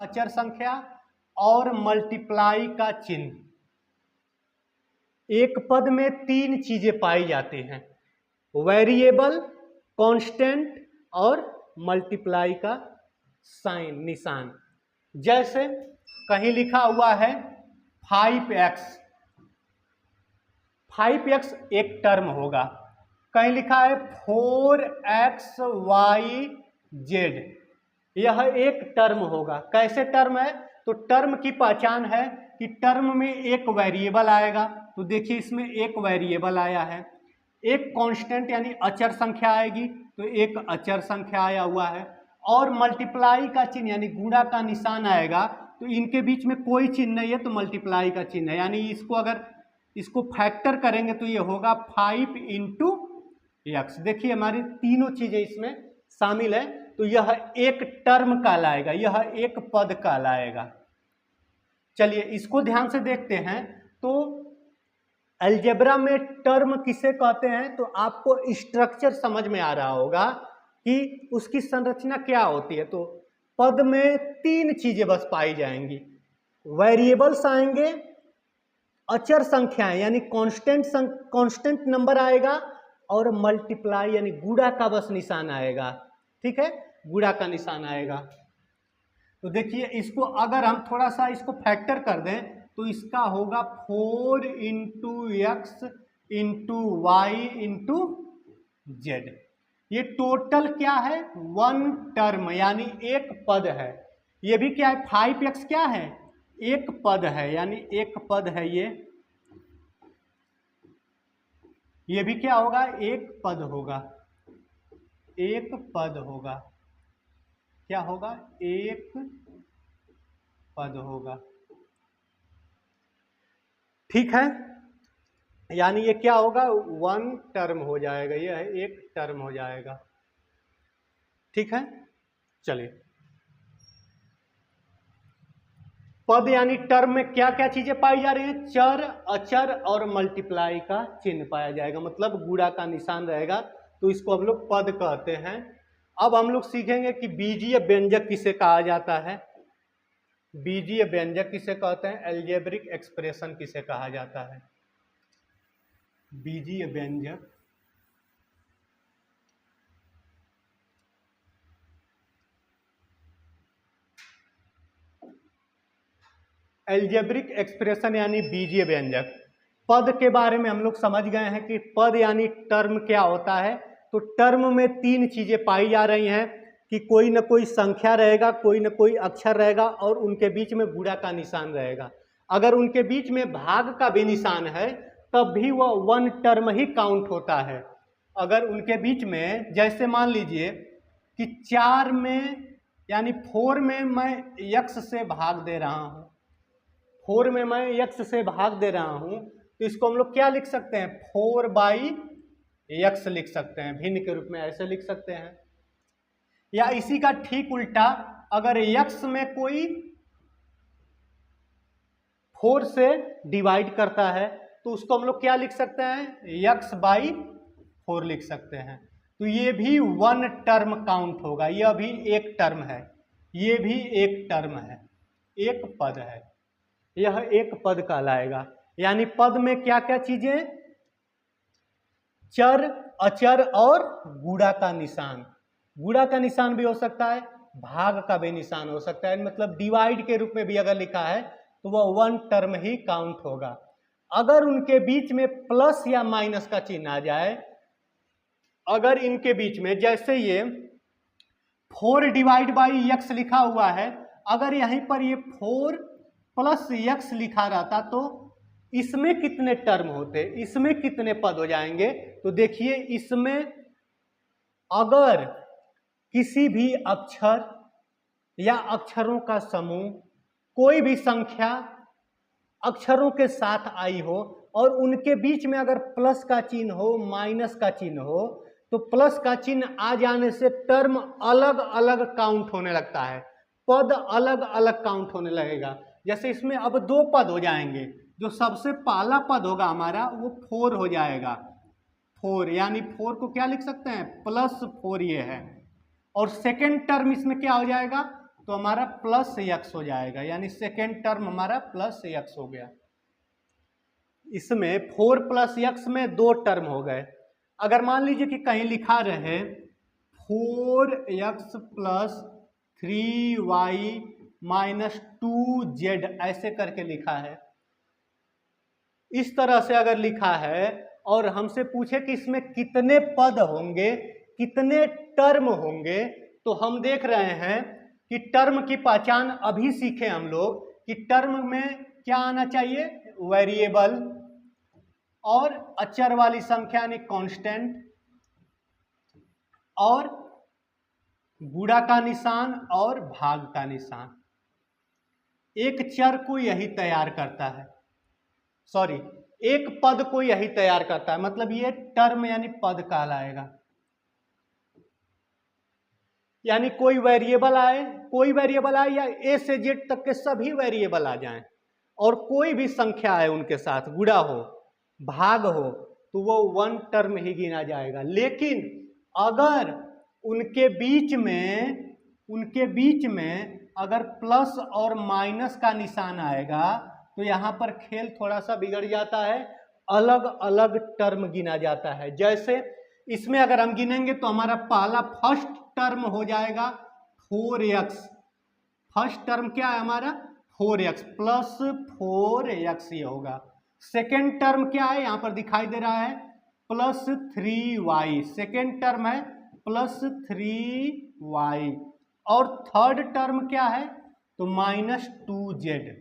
अचर संख्या और मल्टीप्लाई का चिन्ह। एक पद में तीन चीजें पाई जाती हैं, वेरिएबल, कांस्टेंट और मल्टीप्लाई का साइन, निशान। जैसे कहीं लिखा हुआ है 5x, 5x एक टर्म होगा। कहीं लिखा है 4xyz, यह एक टर्म होगा। कैसे टर्म है? तो टर्म की पहचान है कि टर्म में एक वेरिएबल आएगा, तो देखिए इसमें एक वेरिएबल आया है। एक कांस्टेंट यानी अचर संख्या आएगी, तो एक अचर संख्या आया हुआ है। और मल्टीप्लाई का चिन्ह यानी गुणा का निशान आएगा, तो इनके बीच में कोई चिन्ह नहीं है, तो मल्टीप्लाई का चिन्ह है। यानी इसको अगर इसको फैक्टर करेंगे तो ये होगा 5 इंटू एक्स। देखिए हमारी तीनों चीजें इसमें शामिल है, तो यह एक टर्म कहलाएगा, यह एक पद कहलाएगा। चलिए इसको ध्यान से देखते हैं। तो अलजेब्रा में टर्म किसे कहते हैं, तो आपको स्ट्रक्चर समझ में आ रहा होगा कि उसकी संरचना क्या होती है। तो पद में तीन चीजें बस पाई जाएंगी, वेरिएबल्स आएंगे, अचर संख्याएं यानी कांस्टेंट नंबर आएगा, और मल्टीप्लाई यानी गुणा का बस निशान आएगा। ठीक है, गुणा का निशान आएगा। तो देखिए इसको अगर हम थोड़ा सा इसको फैक्टर कर दें तो इसका होगा 4 into X into Y into Z. ये टोटल क्या है? वन टर्म यानी एक पद है। ये भी क्या है? 5x क्या है? एक पद है, यानी एक पद है ये भी क्या होगा? एक पद होगा, एक पद होगा। क्या होगा? एक पद होगा। ठीक है, यानी ये क्या होगा? वन टर्म हो जाएगा, ये एक टर्म हो जाएगा। ठीक है, चलिए पद यानी टर्म में क्या क्या चीजें पाई जा रही हैं? चर, अचर और मल्टीप्लाई का चिन्ह पाया जाएगा, मतलब गुणा का निशान रहेगा, तो इसको हम लोग पद कहते हैं। अब हम लोग सीखेंगे कि बीजीय व्यंजक किसे कहा जाता है, बीजीय व्यंजक किसे कहते हैं, अलजेब्रिक एक्सप्रेशन किसे कहा जाता है। बीजीय व्यंजक अलजेब्रिक एक्सप्रेशन यानी बीजीय व्यंजक। पद के बारे में हम लोग समझ गए हैं कि पद यानी टर्म क्या होता है। तो टर्म में तीन चीजें पाई जा रही हैं कि कोई न कोई संख्या रहेगा, कोई न कोई अक्षर रहेगा, और उनके बीच में गुणा का निशान रहेगा। अगर उनके बीच में भाग का भी निशान है तब भी वह वन टर्म ही काउंट होता है। अगर उनके बीच में, जैसे मान लीजिए कि 4 में यानी 4 में मैं x से भाग दे रहा हूं, 4 में मैं x से भाग दे रहा हूं, तो इसको हम लोग क्या लिख सकते हैं? 4/x लिख सकते हैं, भिन्न के रूप में ऐसे लिख सकते हैं। या इसी का ठीक उल्टा, अगर x में कोई 4 से डिवाइड करता है तो उसको हम लोग क्या लिख सकते हैं? x/4 लिख सकते हैं। तो ये भी वन टर्म काउंट होगा, यह भी एक टर्म है, ये भी एक टर्म है, एक पद है, यह एक पद कहलाएगा। यानी पद में क्या क्या चीजें? चर, अचर और गुणा का निशान। गुणा का निशान भी हो सकता है, भाग का भी निशान हो सकता है, मतलब डिवाइड के रूप में भी अगर लिखा है तो वह वन टर्म ही काउंट होगा। अगर उनके बीच में प्लस या माइनस का चिन्ह आ जाए, अगर इनके बीच में जैसे ये 4/x लिखा हुआ है, अगर यहीं पर ये 4 + x लिखा रहता तो इसमें कितने टर्म होते, इसमें कितने पद हो जाएंगे? तो देखिए इसमें अगर किसी भी अक्षर या अक्षरों का समूह, कोई भी संख्या अक्षरों के साथ आई हो और उनके बीच में अगर प्लस का चिन्ह हो, माइनस का चिन्ह हो, तो प्लस का चिन्ह आ जाने से टर्म अलग अलग काउंट होने लगता है, पद अलग अलग काउंट होने लगेगा। जैसे इसमें अब 2 पद हो जाएंगे, जो सबसे पहला पद होगा हमारा वो 4 हो जाएगा, 4 यानी 4 को क्या लिख सकते हैं? +4 ये है। और सेकेंड टर्म इसमें क्या हो जाएगा? तो हमारा प्लस x हो जाएगा, यानी सेकेंड टर्म हमारा प्लस x हो गया। इसमें 4 प्लस x में 2 टर्म हो गए। अगर मान लीजिए कि कहीं लिखा रहे 4x plus 3y minus 2z, ऐसे करके लिखा है, इस तरह से अगर लिखा है और हमसे पूछे कि इसमें कितने पद होंगे, कितने टर्म होंगे, तो हम देख रहे हैं कि टर्म की पहचान अभी सीखे हम लोग कि टर्म में क्या आना चाहिए, वेरिएबल और अचर वाली संख्या यानी कांस्टेंट, और गुणा का निशान और भाग का निशान। एक चर को यही तैयार करता है, सॉरी एक पद को यही तैयार करता है, मतलब ये टर्म यानी पद कहलाएगा। यानी कोई वेरिएबल आए या ए से जेड तक के सभी वेरिएबल आ जाएं और कोई भी संख्या है उनके साथ, गुणा हो भाग हो, तो वो 1 टर्म ही गिना जाएगा। लेकिन अगर उनके बीच में अगर प्लस और माइनस का निशान आएगा तो यहां पर खेल थोड़ा सा बिगड़ जाता है, अलग अलग टर्म गिना जाता है। जैसे इसमें अगर हम गिनेंगे तो हमारा पहला फर्स्ट टर्म हो जाएगा 4x, फर्स्ट टर्म क्या है हमारा 4x प्लस 4x ये होगा। सेकेंड टर्म क्या है, यहां पर दिखाई दे रहा है प्लस 3y, सेकेंड टर्म है प्लस 3y, और थर्ड टर्म क्या है तो माइनस 2z,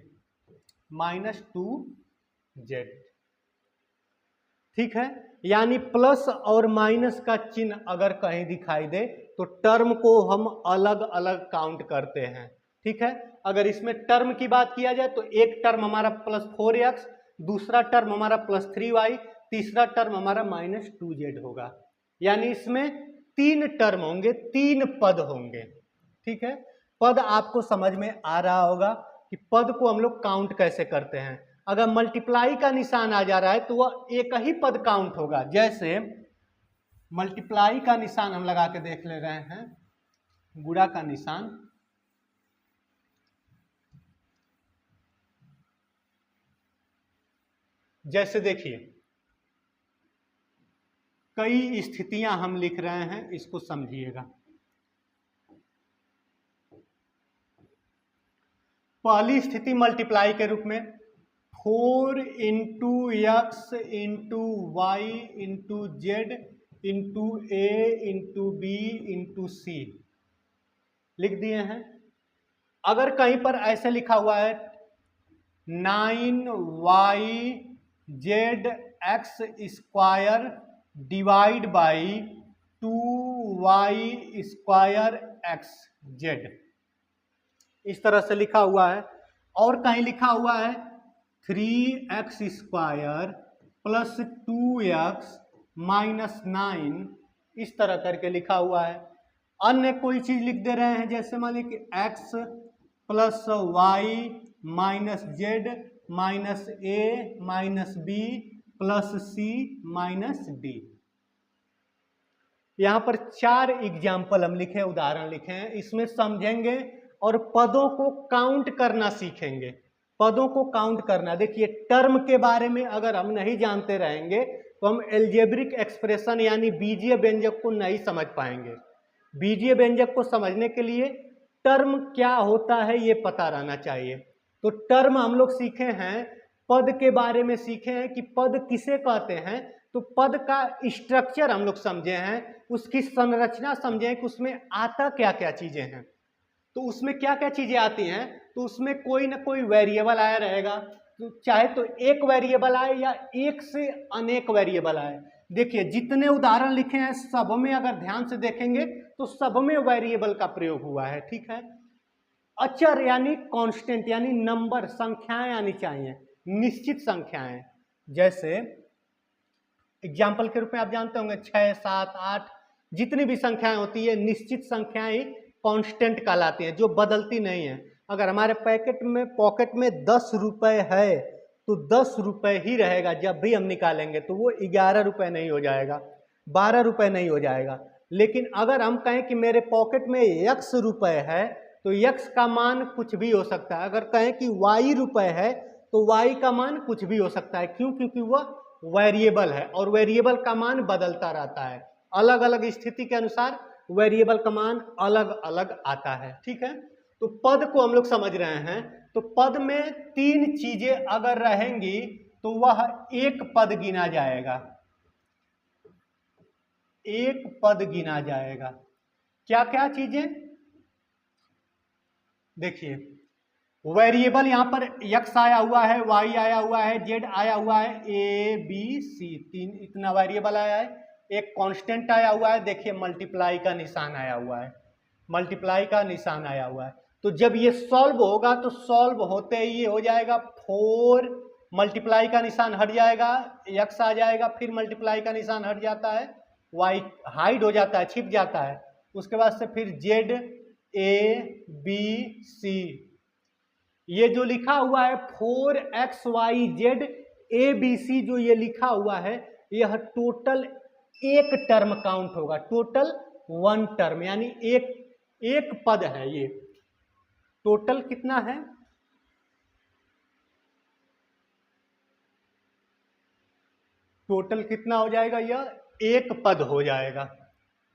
ठीक है। यानी प्लस और माइनस का चिन्ह अगर कहीं दिखाई दे तो टर्म को हम अलग अलग काउंट करते हैं, ठीक है। अगर इसमें टर्म की बात किया जाए तो एक टर्म हमारा प्लस 4x, दूसरा टर्म हमारा प्लस 3y, तीसरा टर्म हमारा माइनस 2z होगा। यानी इसमें 3 टर्म होंगे, 3 पद होंगे, ठीक है। पद आपको समझ में आ रहा होगा कि पद को हम लोग काउंट कैसे करते हैं। अगर मल्टीप्लाई का निशान आ जा रहा है तो वह एक ही पद काउंट होगा। जैसे मल्टीप्लाई का निशान हम लगा के देख ले रहे हैं, गुणा का निशान, जैसे देखिए कई स्थितियां हम लिख रहे हैं, इसको समझिएगा। पहली स्थिति मल्टीप्लाई के रूप में 4 into X into Y into Z into A into B into C लिख दिए हैं। अगर कहीं पर ऐसे लिखा हुआ है 9y Z x square divide by 2y square x Z, इस तरह से लिखा हुआ है। और कहीं लिखा हुआ है 3x square plus 2x minus 9, इस तरह करके लिखा हुआ है। अन्य कोई चीज लिख दे रहे हैं, जैसे मान लीजिए कि x plus Y minus Z minus A minus B plus C minus D. यहां पर 4 एग्जाम्पल हम लिखे, उदाहरण लिखे हैं, इसमें समझेंगे और पदों को काउंट करना सीखेंगे। पदों को काउंट करना, देखिए टर्म के बारे में अगर हम नहीं जानते रहेंगे तो हम एल्जेब्रिक एक्सप्रेशन यानी बीजीय व्यंजक को नहीं समझ पाएंगे। बीजीय व्यंजक को समझने के लिए टर्म क्या होता है ये पता रहना चाहिए। तो टर्म हम लोग सीखे हैं, पद के बारे में सीखे हैं कि पद किसे कहते हैं, तो पद का स्ट्रक्चर हम लोग समझे हैं, उसकी संरचना समझे हैं कि उसमें आता क्या क्या चीजें हैं। तो उसमें क्या क्या चीजें आती हैं, तो उसमें कोई ना कोई वेरिएबल आया रहेगा, तो चाहे तो एक वेरिएबल आए या एक से अनेक वेरिएबल आए। देखिए जितने उदाहरण लिखे हैं सब में अगर ध्यान से देखेंगे तो सब में वेरिएबल का प्रयोग हुआ है, ठीक है। अचर यानी कांस्टेंट यानी नंबर, संख्याएं आनी चाहिए, निश्चित संख्याएं। जैसे एग्जाम्पल के रूप में आप जानते होंगे 6, 7, 8 जितनी भी संख्याएं होती है निश्चित संख्याएं कांस्टेंट कहलाती हैं, जो बदलती नहीं है। अगर हमारे पॉकेट में 10 रुपए है तो 10 रुपए ही रहेगा, जब भी हम निकालेंगे तो वो 11 रुपए नहीं हो जाएगा, 12 रुपए नहीं हो जाएगा। लेकिन अगर हम कहें कि मेरे पॉकेट में x रुपए है तो x का मान कुछ भी हो सकता है। अगर कहें कि y रुपए है तो y का मान कुछ भी हो सकता है। क्यों? क्योंकि वह वेरिएबल है और वेरिएबल का मान बदलता रहता है। अलग अलग स्थिति के अनुसार वेरिएबल का मान अलग अलग आता है। ठीक है, तो पद को हम लोग समझ रहे हैं। तो पद में तीन चीजें अगर रहेंगी तो वह एक पद गिना जाएगा, एक पद गिना जाएगा। क्या क्या चीजें? देखिए, वेरिएबल यहां पर x आया हुआ है, y आया हुआ है, z आया हुआ है, a b c, तीन इतना वेरिएबल आया है। एक कांस्टेंट आया हुआ है, देखिए मल्टीप्लाई का निशान आया हुआ है, मल्टीप्लाई का निशान आया हुआ है। तो जब ये सॉल्व होगा तो सॉल्व होते ही ये हो जाएगा 4, मल्टीप्लाई का निशान हट जाएगा, x आ जाएगा, फिर मल्टीप्लाई का निशान हट जाता है, y हाइड हो जाता है, छिप जाता है। उसके बाद से फिर z a b c, ये जो लिखा हुआ है 4xyz abc, जो ये लिखा हुआ है यह टोटल एक टर्म काउंट होगा, टोटल 1 टर्म, यानी एक पद है। ये टोटल कितना है? टोटल कितना हो जाएगा? यह एक पद हो जाएगा।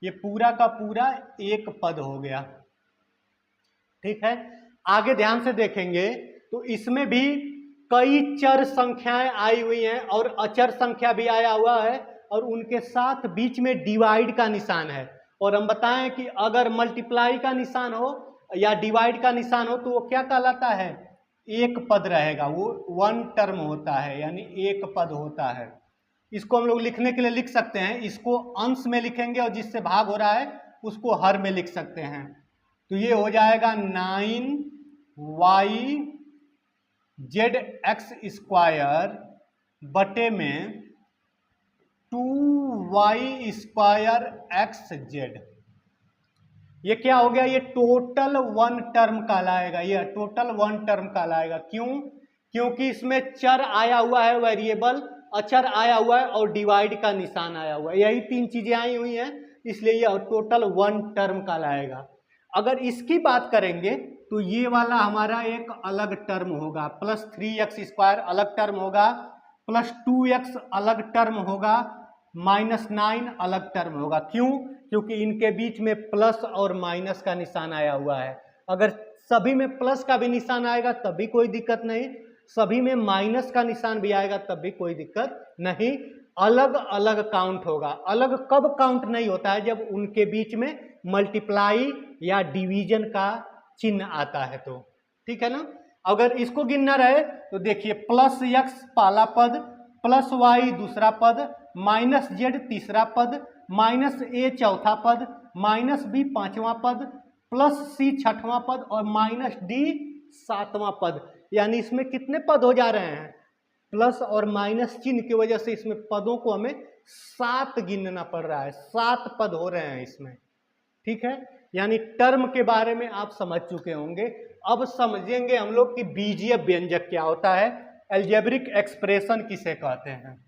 ये पूरा का पूरा एक पद हो गया। ठीक है, आगे ध्यान से देखेंगे तो इसमें भी कई चर संख्याएं आई हुई हैं और अचर संख्या भी आया हुआ है और उनके साथ बीच में डिवाइड का निशान है। और हम बताएं कि अगर मल्टीप्लाई का निशान हो या डिवाइड का निशान हो तो वो क्या कहलाता है? एक पद रहेगा, वो 1 टर्म होता है, यानी एक पद होता है। इसको हम लोग लिखने के लिए लिख सकते हैं, इसको अंश में लिखेंगे और जिससे भाग हो रहा है उसको हर में लिख सकते हैं। तो ये हो जाएगा 9yz(x² बटे में 2y²xz। ये क्या हो गया? ये टोटल 1 टर्म कहलाएगा, ये टोटल 1 टर्म कहलाएगा। क्यों? क्योंकि इसमें चर आया हुआ है, वेरिएबल, अचर आया हुआ है और डिवाइड का निशान आया हुआ है, यही तीन चीजें आई हुई हैं, इसलिए यह टोटल 1 टर्म कहलाएगा। अगर इसकी बात करेंगे तो ये वाला हमारा एक अलग टर्म होगा, +3x² अलग टर्म होगा, +2x अलग टर्म होगा, -9 अलग टर्म होगा। क्यों? क्योंकि इनके बीच में प्लस और माइनस का निशान आया हुआ है। अगर सभी में प्लस का भी निशान आएगा तब भी कोई दिक्कत नहीं, सभी में माइनस का निशान भी आएगा तब भी कोई दिक्कत नहीं, अलग अलग काउंट होगा। अलग कब काउंट नहीं होता है? जब उनके बीच में मल्टीप्लाई या डिवीजन का चिन्ह आता है तो। ठीक है ना? अगर इसको गिनना रहे तो देखिए, +x पहला पद, +y दूसरा पद, -z तीसरा पद, -a चौथा पद, -b पांचवा पद, +c छठवां पद और -d सातवां पद। यानी इसमें कितने पद हो जा रहे हैं? प्लस और माइनस चिन्ह की वजह से इसमें पदों को हमें 7 गिनना पड़ रहा है, 7 पद हो रहे हैं इसमें। ठीक है, यानी टर्म के बारे में आप समझ चुके होंगे। अब समझेंगे हम लोग कि बीजीय व्यंजक क्या होता है, अलजेब्रिक एक्सप्रेशन किसे कहते हैं।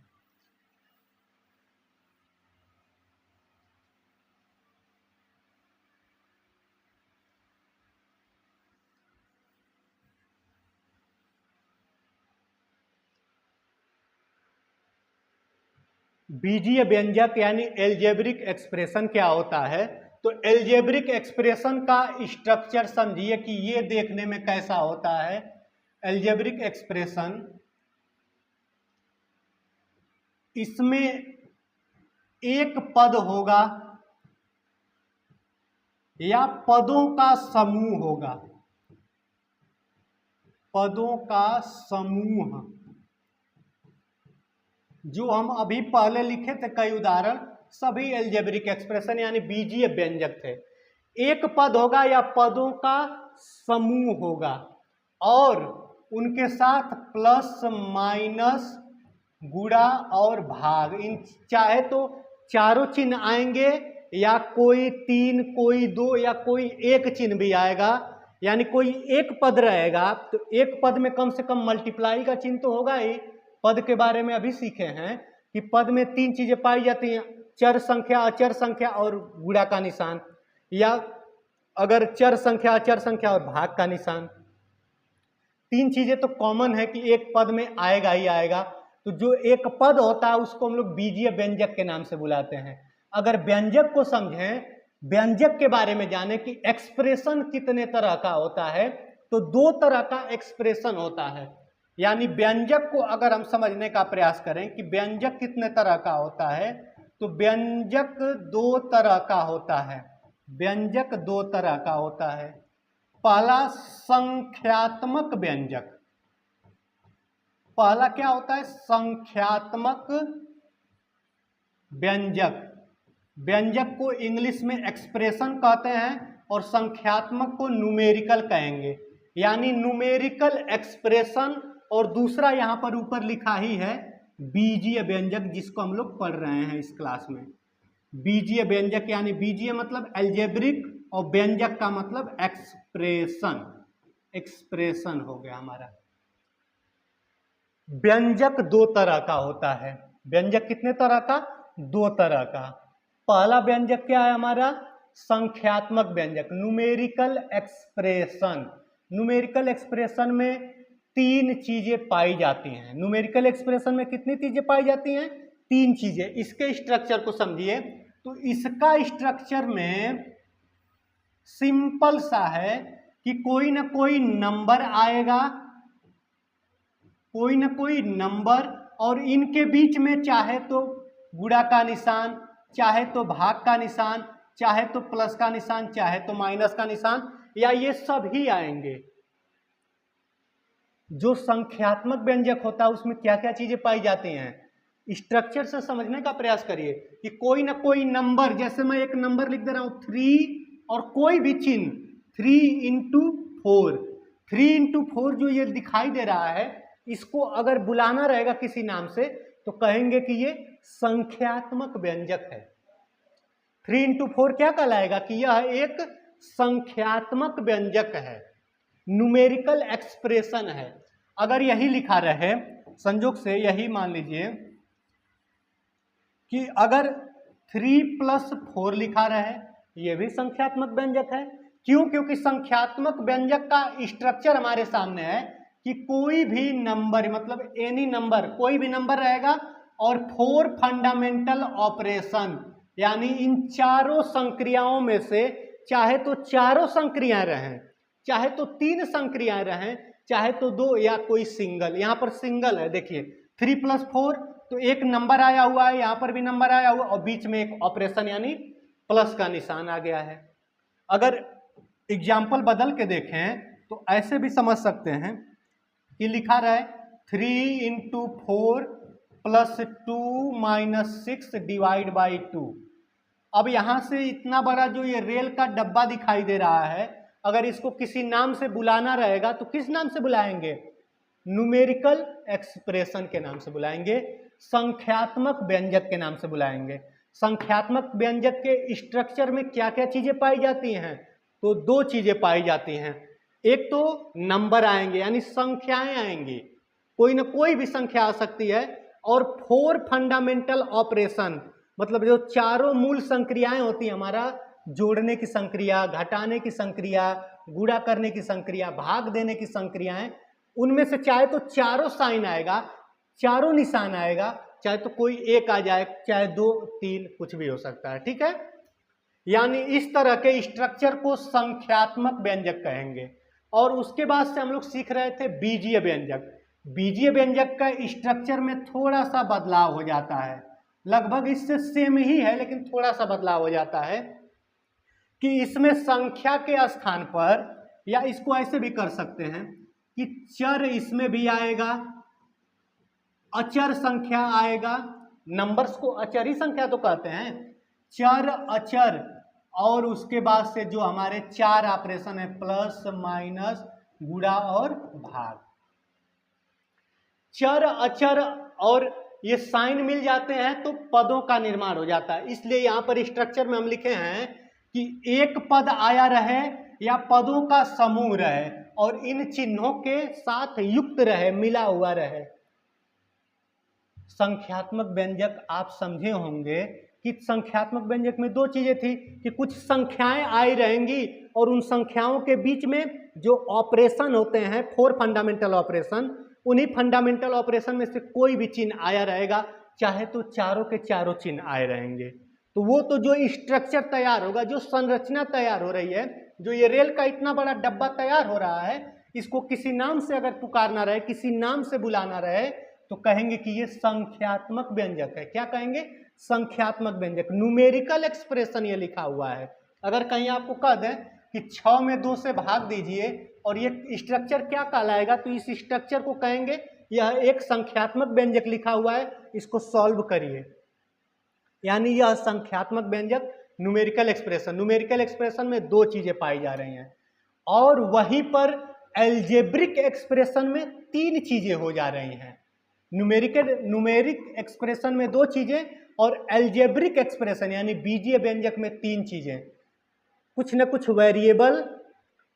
बीजीय व्यंजक यानी अलजेब्रिक एक्सप्रेशन क्या होता है? तो अलजेब्रिक एक्सप्रेशन का स्ट्रक्चर समझिए कि ये देखने में कैसा होता है। अलजेब्रिक एक्सप्रेशन, इसमें एक पद होगा या पदों का समूह होगा, पदों का समूह, जो हम अभी पहले लिखे थे कई उदाहरण, सभी अलजेब्रिक एक्सप्रेशन यानी बीजीय व्यंजक थे। एक पद होगा या पदों का समूह होगा और उनके साथ प्लस माइनस गुणा और भाग, इन चाहे तो चारों चिन्ह आएंगे या कोई 3, कोई 2 या कोई एक चिन्ह भी आएगा। यानी कोई एक पद रहेगा तो एक पद में कम से कम मल्टीप्लाई का चिन्ह तो होगा ही। पद के बारे में अभी सीखे हैं कि पद में 3 चीजें पाई जाती हैं, चर संख्या, अचर संख्या और गुणा का निशान। या अगर चर संख्या, अचर संख्या और भाग का निशान, तीन चीजें तो कॉमन है कि एक पद में आएगा ही आएगा। तो जो एक पद होता है उसको हम लोग बीजीय व्यंजक के नाम से बुलाते हैं। अगर व्यंजक को समझें, व्यंजक के बारे में जाने कि एक्सप्रेशन कितने तरह का होता है, तो दो तरह का एक्सप्रेशन होता है। यानी व्यंजक को अगर हम समझने का प्रयास करें कि व्यंजक कितने तरह का होता है, तो व्यंजक दो तरह का होता है। व्यंजक दो तरह का होता है। पहला संख्यात्मक व्यंजक। पहला क्या होता है? संख्यात्मक व्यंजक। व्यंजक को इंग्लिश में एक्सप्रेशन कहते हैं और संख्यात्मक को न्यूमेरिकल कहेंगे, यानी न्यूमेरिकल एक्सप्रेशन। और दूसरा यहां पर ऊपर लिखा ही है बीजीय व्यंजक, जिसको हम लोग पढ़ रहे हैं इस क्लास में। बीजीय व्यंजक यानी बीजीय मतलब अलजेब्रिक और व्यंजक का मतलब एक्सप्रेशन। एक्सप्रेशन हो गया हमारा। व्यंजक दो तरह का होता है। व्यंजक कितने तरह का? दो तरह का। पहला व्यंजक क्या है हमारा? संख्यात्मक व्यंजक, न्यूमेरिकल एक्सप्रेशन। न्यूमेरिकल एक्सप्रेशन में तीन चीजें पाई जाती हैं। न्यूमेरिकल एक्सप्रेशन में कितनी चीजें पाई जाती हैं? तीन चीजें। इसके स्ट्रक्चर को समझिए तो इसका स्ट्रक्चर में सिंपल सा है कि कोई ना कोई नंबर आएगा, कोई ना कोई नंबर, और इनके बीच में चाहे तो गुणा का निशान, चाहे तो भाग का निशान, चाहे तो प्लस का निशान, चाहे तो माइनस का निशान, या ये सब ही आएंगे। जो संख्यात्मक व्यंजक होता है उसमें क्या क्या चीजें पाई जाती हैं? स्ट्रक्चर से समझने का प्रयास करिए कि कोई ना कोई नंबर, जैसे मैं एक नंबर लिख दे रहा हूं 3 और कोई भी चिन्ह 3 इंटू 4, 3 इंटू 4 जो ये दिखाई दे रहा है, इसको अगर बुलाना रहेगा किसी नाम से तो कहेंगे कि ये संख्यात्मक व्यंजक है। 3 इंटू 4 क्या कहलाएगा? कि यह एक संख्यात्मक व्यंजक है, न्यूमेरिकल एक्सप्रेशन है। अगर यही लिखा रहे, संयोग से यही मान लीजिए कि अगर 3 + 4 लिखा रहे, यह भी संख्यात्मक व्यंजक है। क्यों? क्योंकि संख्यात्मक व्यंजक का स्ट्रक्चर हमारे सामने है कि कोई भी नंबर, मतलब एनी नंबर, कोई भी नंबर रहेगा और 4 फंडामेंटल ऑपरेशन, यानी इन चारों संक्रियाओं में से चाहे तो चारों संक्रियाएं रहें, चाहे तो 3 संक्रियाएं रहें, चाहे तो 2 या कोई सिंगल। यहां पर सिंगल है, देखिए 3 + 4 तो एक नंबर आया हुआ है, यहां पर भी नंबर आया हुआ और बीच में एक ऑपरेशन यानी प्लस का निशान आ गया है। अगर एग्जाम्पल बदल के देखें तो ऐसे भी समझ सकते हैं कि लिखा रहा है 3 इंटू 4 + 2 - 6 डिवाइड बाई 2। अब यहां से इतना बड़ा जो ये रेल का डब्बा दिखाई दे रहा है, अगर इसको किसी नाम से बुलाना रहेगा तो किस नाम से बुलाएंगे? न्यूमेरिकल एक्सप्रेशन के नाम से बुलाएंगे, संख्यात्मक व्यंजक के नाम से बुलाएंगे। संख्यात्मक व्यंजक के स्ट्रक्चर में क्या क्या चीजें पाई जाती हैं? तो दो चीजें पाई जाती हैं। एक तो नंबर आएंगे यानी संख्याएं आएंगी, कोई ना कोई भी संख्या आ सकती है, और 4 फंडामेंटल ऑपरेशन, मतलब जो चारों मूल संक्रियाएं होती हैं, हमारा जोड़ने की संक्रिया, घटाने की संक्रिया, गुणा करने की संक्रिया, भाग देने की संक्रियाएं, उनमें से चाहे तो चारों साइन आएगा, चारों निशान आएगा, चाहे तो कोई एक आ जाए, चाहे 2 3 कुछ भी हो सकता है। ठीक है, यानी इस तरह के स्ट्रक्चर को संख्यात्मक व्यंजक कहेंगे। और उसके बाद से हम लोग सीख रहे थे बीजीय व्यंजक। बीजीय व्यंजक का स्ट्रक्चर में थोड़ा सा बदलाव हो जाता है, लगभग इससे सेम ही है लेकिन थोड़ा सा बदलाव हो जाता है कि इसमें संख्या के स्थान पर, या इसको ऐसे भी कर सकते हैं कि चर इसमें भी आएगा, अचर संख्या आएगा। नंबर्स को अचर ही संख्या तो कहते हैं, चर, अचर, और उसके बाद से जो हमारे 4 ऑपरेशन है प्लस, माइनस, गुणा और भाग। चर, अचर और ये साइन मिल जाते हैं तो पदों का निर्माण हो जाता है। इसलिए यहां पर स्ट्रक्चर में हम लिखे हैं कि एक पद आया रहे या पदों का समूह रहे और इन चिन्हों के साथ युक्त रहे, मिला हुआ रहे। संख्यात्मक व्यंजक आप समझे होंगे कि संख्यात्मक व्यंजक में दो चीजें थी कि कुछ संख्याएं आई रहेंगी और उन संख्याओं के बीच में जो ऑपरेशन होते हैं 4 फंडामेंटल ऑपरेशन, उन्हीं फंडामेंटल ऑपरेशन में से कोई भी चिन्ह आया रहेगा, चाहे तो चारों के चारों चिन्ह आए रहेंगे। तो वो तो जो स्ट्रक्चर तैयार होगा, जो संरचना तैयार हो रही है, जो ये रेल का इतना बड़ा डब्बा तैयार हो रहा है, इसको किसी नाम से अगर पुकारना रहे, किसी नाम से बुलाना रहे, तो कहेंगे कि ये संख्यात्मक व्यंजक है। क्या कहेंगे? संख्यात्मक व्यंजक, न्यूमेरिकल एक्सप्रेशन ये लिखा हुआ है। अगर कहीं आपको कह दें कि 6 में 2 से भाग दीजिए और ये स्ट्रक्चर क्या कहलाएगा, तो इस स्ट्रक्चर को कहेंगे यह एक संख्यात्मक व्यंजक लिखा हुआ है, इसको सॉल्व करिए। यानी यह संख्यात्मक व्यंजक न्यूमेरिकल एक्सप्रेशन। न्यूमेरिकल एक्सप्रेशन में दो चीजें पाई जा रही हैं और वहीं पर एल्जेब्रिक एक्सप्रेशन में 3 चीजें हो जा रही हैं। न्यूमेरिक एक्सप्रेशन में 2 चीजें और एल्जेब्रिक एक्सप्रेशन यानी बीजीय व्यंजक में 3 चीजें। कुछ न कुछ वेरिएबल,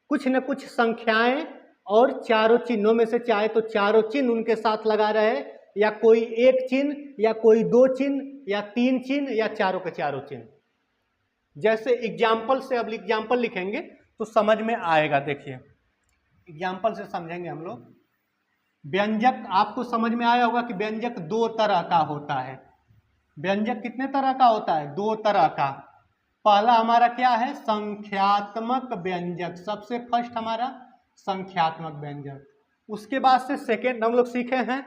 कुछ न कुछ संख्याएं और चारों चिन्हों में से चाहे तो चारों चिन्ह उनके साथ लगा रहे, या कोई एक चिन्ह, या कोई 2 चिन्ह, या 3 चिन्ह, या चारों के चारों चिन्ह। जैसे एग्जाम्पल से, अब एग्जाम्पल लिखेंगे तो समझ में आएगा। देखिए एग्जाम्पल से समझेंगे हम लोग। व्यंजक आपको समझ में आया होगा कि व्यंजक 2 तरह का होता है। व्यंजक कितने तरह का होता है? 2 तरह का। पहला हमारा क्या है? संख्यात्मक व्यंजक। सबसे फर्स्ट हमारा संख्यात्मक व्यंजक। उसके बाद से सेकेंड हम लोग सीखे हैं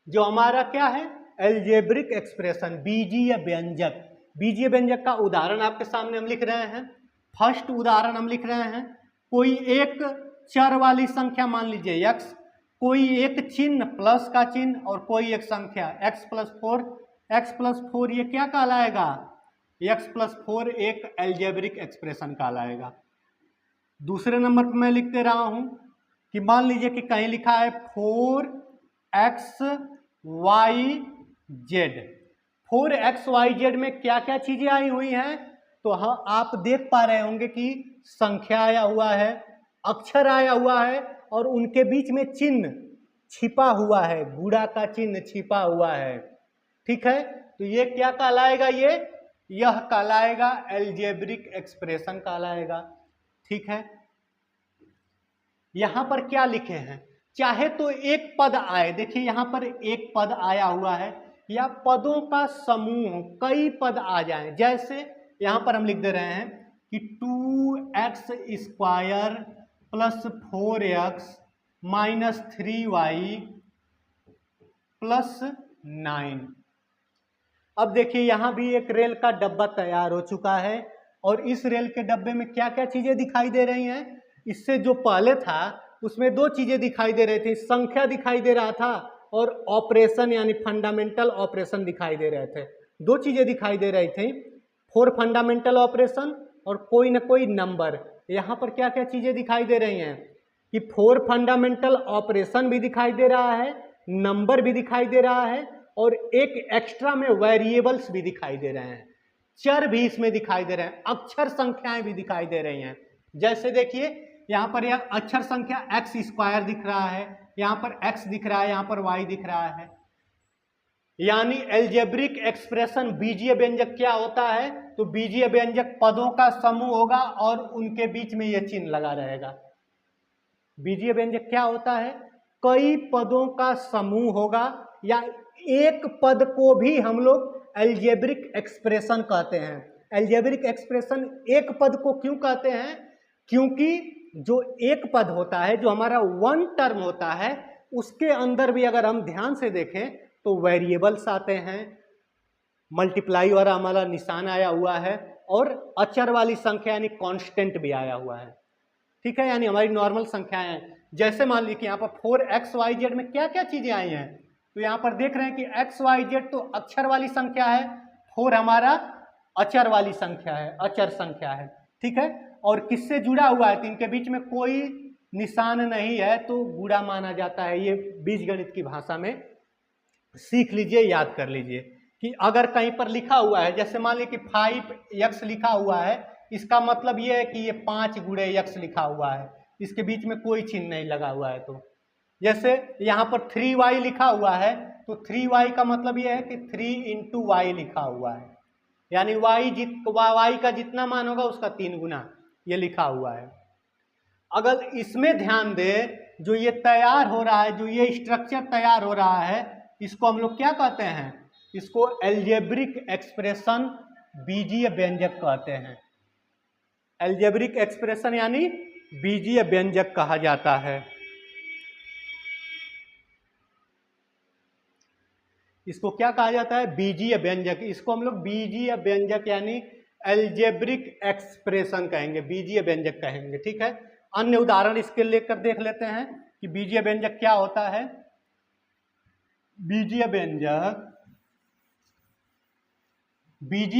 जो हमारा क्या है? एल्जेब्रिक एक्सप्रेशन, बीजीय व्यंजक। बीजीय व्यंजक का उदाहरण आपके सामने हम लिख रहे हैं। फर्स्ट उदाहरण हम लिख रहे हैं, कोई एक चर वाली संख्या मान लीजिए x, कोई एक चिन्ह प्लस का चिन्ह और कोई एक संख्या x + 4। x + 4 ये क्या कहलाएगा? x + 4 एक एल्जेब्रिक एक्सप्रेशन कहलाएगा। दूसरे नंबर पर मैं लिख दे रहा हूं कि मान लीजिए कि कहीं लिखा है 4xyz। 4xyz में क्या क्या चीजें आई हुई हैं? तो हाँ, आप देख पा रहे होंगे कि संख्या आया हुआ है, अक्षर आया हुआ है और उनके बीच में चिन्ह छिपा हुआ है, गुणा का चिन्ह छिपा हुआ है। ठीक है, तो ये क्या कहलाएगा? यह कहलाएगा एल्जेब्रिक एक्सप्रेशन कहलाएगा। ठीक है, यहां पर क्या लिखे हैं? चाहे तो एक पद आए, देखिए यहां पर एक पद आया हुआ है, या पदों का समूह, कई पद आ जाएं। जैसे यहां पर हम लिख दे रहे हैं कि 2x² + 4x - 3y + 9। अब देखिए यहां भी एक रेल का डब्बा तैयार हो चुका है और इस रेल के डब्बे में क्या क्या चीजें दिखाई दे रही हैं? इससे जो पहले था उसमें 2 चीजें दिखाई दे रही थी, संख्या दिखाई दे रहा था और ऑपरेशन यानी फंडामेंटल ऑपरेशन दिखाई दे रहे थे। 2 चीजें दिखाई दे रही थी, 4 फंडामेंटल ऑपरेशन और कोई ना कोई नंबर। यहाँ पर क्या क्या चीजें दिखाई दे रही हैं कि 4 फंडामेंटल ऑपरेशन भी दिखाई दे रहा है, नंबर भी दिखाई दे रहा है और एक एक्स्ट्रा में वेरिएबल्स भी दिखाई दे रहे हैं, चर भी इसमें दिखाई दे रहे हैं, अक्षर संख्याएं भी दिखाई दे रही हैं। जैसे देखिए यहाँ पर यह अक्षर संख्या x² दिख रहा है, यहाँ पर x दिख रहा है, यहाँ पर y दिख रहा है। यानी एल्जेब्रिक एक्सप्रेशन बीजीय व्यंजक क्या होता है? तो बीजीय व्यंजक पदों का समूह होगा और उनके बीच में यह चिन्ह लगा रहेगा। बीजीय व्यंजक क्या होता है? कई पदों का समूह होगा, या एक पद को भी हम लोग एल्जेब्रिक एक्सप्रेशन कहते हैं। एल्जेब्रिक एक्सप्रेशन एक पद को क्यों कहते हैं? क्योंकि जो एक पद होता है, जो हमारा 1 टर्म होता है, उसके अंदर भी अगर हम ध्यान से देखें तो वेरिएबल्स आते हैं, मल्टीप्लाई वाला हमारा निशान आया हुआ है और अचर वाली संख्या यानी कांस्टेंट भी आया हुआ है। ठीक है, यानी हमारी नॉर्मल संख्याएं हैं। जैसे मान लीजिए कि यहाँ पर 4xyz में क्या क्या चीजें आई हैं, तो यहाँ पर देख रहे हैं कि xyz तो अक्षर वाली संख्या है, 4 हमारा अचर वाली संख्या है, अचर संख्या है। ठीक है, और किससे जुड़ा हुआ है? तो इनके बीच में कोई निशान नहीं है तो गुणा माना जाता है। ये बीजगणित की भाषा में सीख लीजिए, याद कर लीजिए कि अगर कहीं पर लिखा हुआ है, जैसे मान लीजिए कि 5x लिखा हुआ है, इसका मतलब ये है कि ये 5 × x लिखा हुआ है, इसके बीच में कोई चिन्ह नहीं लगा हुआ है। तो जैसे यहाँ पर 3y लिखा हुआ है तो 3y का मतलब ये है कि 3 इंटू वाई लिखा हुआ है, यानी y का जितना मान होगा उसका 3 गुना ये लिखा हुआ है। अगर इसमें ध्यान दे, जो ये तैयार हो रहा है, जो ये स्ट्रक्चर तैयार हो रहा है, इसको हम लोग क्या कहते हैं? इसको एल्जेब्रिक एक्सप्रेशन, बीजीय व्यंजक कहते हैं। एल्जेब्रिक एक्सप्रेशन यानी बीजीय व्यंजक कहा जाता है। इसको क्या कहा जाता है? बीजीय व्यंजक। इसको हम लोग बीजीय व्यंजक यानी एल्जेब्रिक एक्सप्रेशन कहेंगे, बीजीय व्यंजक कहेंगे, ठीक है। अन्य उदाहरण इसके लेकर देख लेते हैं कि बीजीय व्यंजक क्या होता है। बीजीय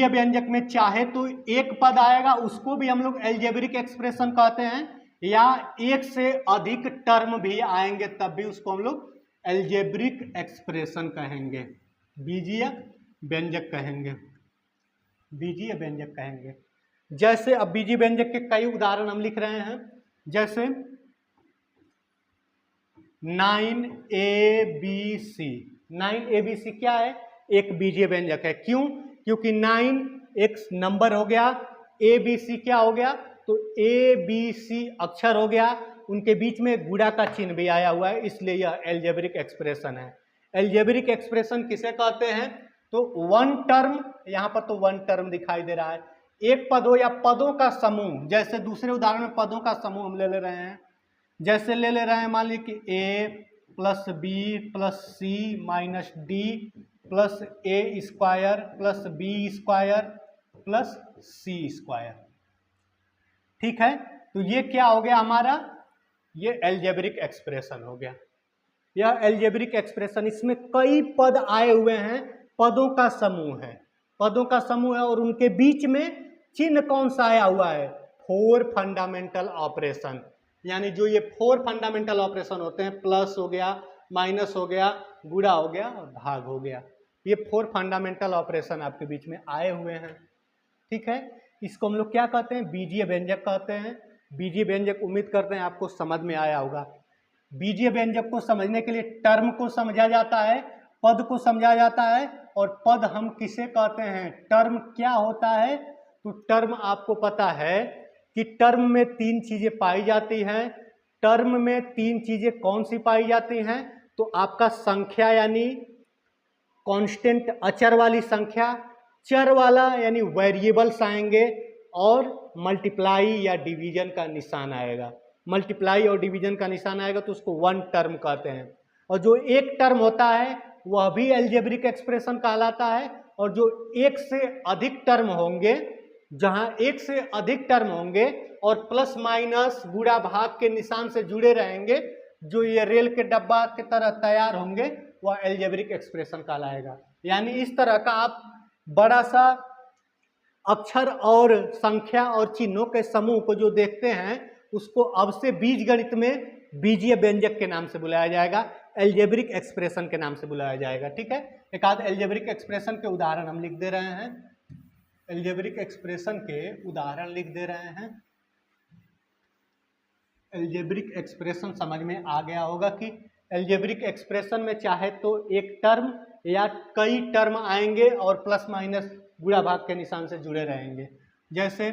व्यंजक में चाहे तो एक पद आएगा, उसको भी हम लोग एल्जेब्रिक एक्सप्रेशन कहते हैं, या एक से अधिक टर्म भी आएंगे तब भी उसको हम लोग एल्जेब्रिक एक्सप्रेशन कहेंगे, बीजीय व्यंजक कहेंगे, बीजीय व्यंजक कहेंगे। जैसे अब बीजीय व्यंजक के कई उदाहरण हम लिख रहे हैं, जैसे 9ABC। 9ABC क्या है? एक बीजीय व्यंजक है। क्यों? क्योंकि 9 एक नंबर हो गया, ABC क्या हो गया? तो ABC अक्षर हो गया, उनके बीच में गुणा का चिन्ह भी आया हुआ है, इसलिए यह एल्जेब्रिक एक्सप्रेशन है। एल्जेब्रिक एक्सप्रेशन किसे कहते हैं? तो वन टर्म, यहाँ पर तो वन टर्म दिखाई दे रहा है, एक पद हो या पदों का समूह। जैसे दूसरे उदाहरण में पदों का समूह हम ले रहे हैं, जैसे ले रहे हैं मान लीजिए कि A plus B plus C minus D plus A square plus B square plus C square, ठीक है। तो ये क्या हो गया हमारा? ये एल्जेब्रिक एक्सप्रेशन हो गया। यह एल्जेब्रिक एक्सप्रेशन, इसमें कई पद आए हुए हैं, पदों का समूह है, पदों का समूह है, और उनके बीच में चिन्ह कौन सा आया हुआ है? 4 फंडामेंटल ऑपरेशन, यानी जो ये 4 फंडामेंटल ऑपरेशन होते हैं, प्लस हो गया, माइनस हो गया, गुणा हो गया और भाग हो गया, ये 4 फंडामेंटल ऑपरेशन आपके बीच में आए हुए हैं, ठीक है। इसको हम लोग क्या कहते हैं? बीजीय व्यंजक कहते हैं। बीजीय व्यंजक उम्मीद करते हैं आपको समझ में आया होगा। बीजीय व्यंजक को समझने के लिए टर्म को समझा जाता है, पद को समझा जाता है, और पद हम किसे कहते हैं? टर्म क्या होता है? तो टर्म आपको पता है कि टर्म में 3 चीजें पाई जाती हैं। टर्म में 3 चीजें कौन सी पाई जाती हैं? तो आपका संख्या यानी कांस्टेंट अचर वाली संख्या, चर वाला यानी वेरिएबल्स आएंगे, और मल्टीप्लाई या डिवीजन का निशान आएगा। मल्टीप्लाई और डिवीजन का निशान आएगा तो उसको वन टर्म कहते हैं। और जो एक टर्म होता है वह भी एल्जेब्रिक एक्सप्रेशन कहलाता है, और जो एक से अधिक टर्म होंगे, जहां एक से अधिक टर्म होंगे और प्लस माइनस गुणा भाग के निशान से जुड़े रहेंगे, जो ये रेल के डब्बा की तरह तैयार होंगे, वह एल्जेब्रिक एक्सप्रेशन कहलाएगा। यानी इस तरह का आप बड़ा सा अक्षर और संख्या और चिन्हों के समूह को जो देखते हैं, उसको अब से बीजगणित में बीजीय व्यंजक के नाम से बुलाया जाएगा, एल्जेब्रिक एक्सप्रेशन के नाम से बुलाया जाएगा, ठीक है। एक आध एल्जेब्रिक एक्सप्रेशन के उदाहरण हम लिख दे रहे हैं, एल्जेब्रिक एक्सप्रेशन के उदाहरण लिख दे रहे हैं। एल्जेब्रिक एक्सप्रेशन समझ में आ गया होगा कि एल्जेब्रिक एक्सप्रेशन में चाहे तो एक टर्म या कई टर्म आएंगे और प्लस माइनस गुणा भाग के निशान से जुड़े रहेंगे। जैसे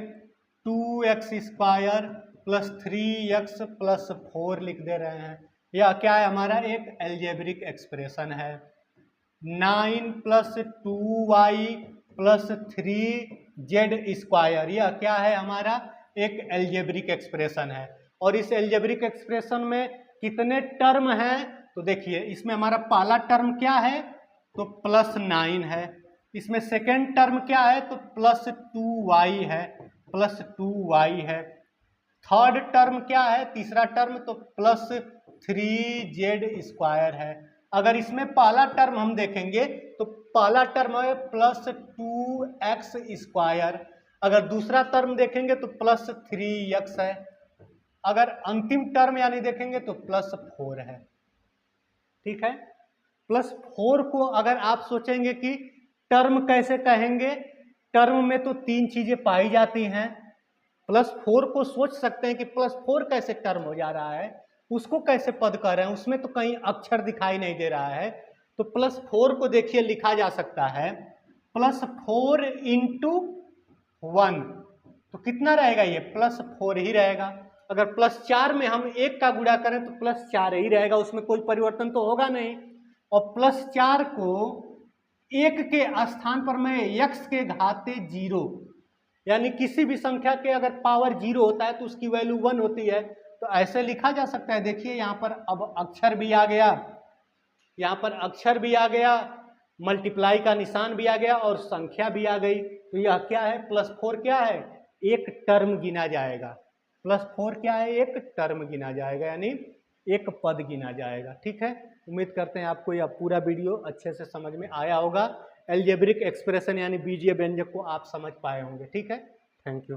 2x square plus 3x plus 4 लिख दे रहे हैं, यह क्या है? हमारा एक एल्जेब्रिक एक्सप्रेशन है। 9 plus 2y plus 3z square, यह क्या है? हमारा एक एल्जेब्रिक एक्सप्रेशन है। और इस एल्जेब्रिक एक्सप्रेशन में कितने टर्म हैं? तो देखिए, इसमें हमारा पहला टर्म क्या है? तो प्लस 9 है। इसमें सेकेंड टर्म क्या है? तो प्लस 2y है, प्लस 2y है। थर्ड टर्म क्या है? तीसरा टर्म तो प्लस 3z स्क्वायर है। अगर इसमें पहला टर्म हम देखेंगे तो पहला टर्म है प्लस 2x स्क्वायर, अगर दूसरा टर्म देखेंगे तो प्लस 3x है, अगर अंतिम टर्म यानी देखेंगे तो प्लस 4 है, ठीक है। प्लस 4 को अगर आप सोचेंगे कि टर्म कैसे कहेंगे, टर्म में तो 3 चीजें पाई जाती हैं, प्लस 4 को सोच सकते हैं कि प्लस 4 कैसे टर्म हो जा रहा है, उसको कैसे पद कह रहे हैं, उसमें तो कहीं अक्षर दिखाई नहीं दे रहा है। तो +4 को देखिए लिखा जा सकता है +4 इंटू 1, तो कितना रहेगा ये +4 ही रहेगा। अगर +4 में हम 1 का गुणा करें तो +4 ही रहेगा, उसमें कोई परिवर्तन तो होगा नहीं। और +4 को 1 के स्थान पर मैं x के घाते 0, यानी किसी भी संख्या के अगर पावर 0 होता है तो उसकी वैल्यू 1 होती है, तो ऐसे लिखा जा सकता है। देखिए यहाँ पर अब अक्षर भी आ गया, यहाँ पर अक्षर भी आ गया, मल्टीप्लाई का निशान भी आ गया और संख्या भी आ गई। तो यह क्या है +4 क्या है, एक टर्म गिना जाएगा। +4 क्या है, एक टर्म गिना जाएगा, यानी एक पद गिना जाएगा। ठीक है, उम्मीद करते हैं आपको यह पूरा वीडियो अच्छे से समझ में आया होगा। अलजेब्रिक एक्सप्रेशन यानी बीजीय व्यंजक को आप समझ पाए होंगे। ठीक है, थैंक यू।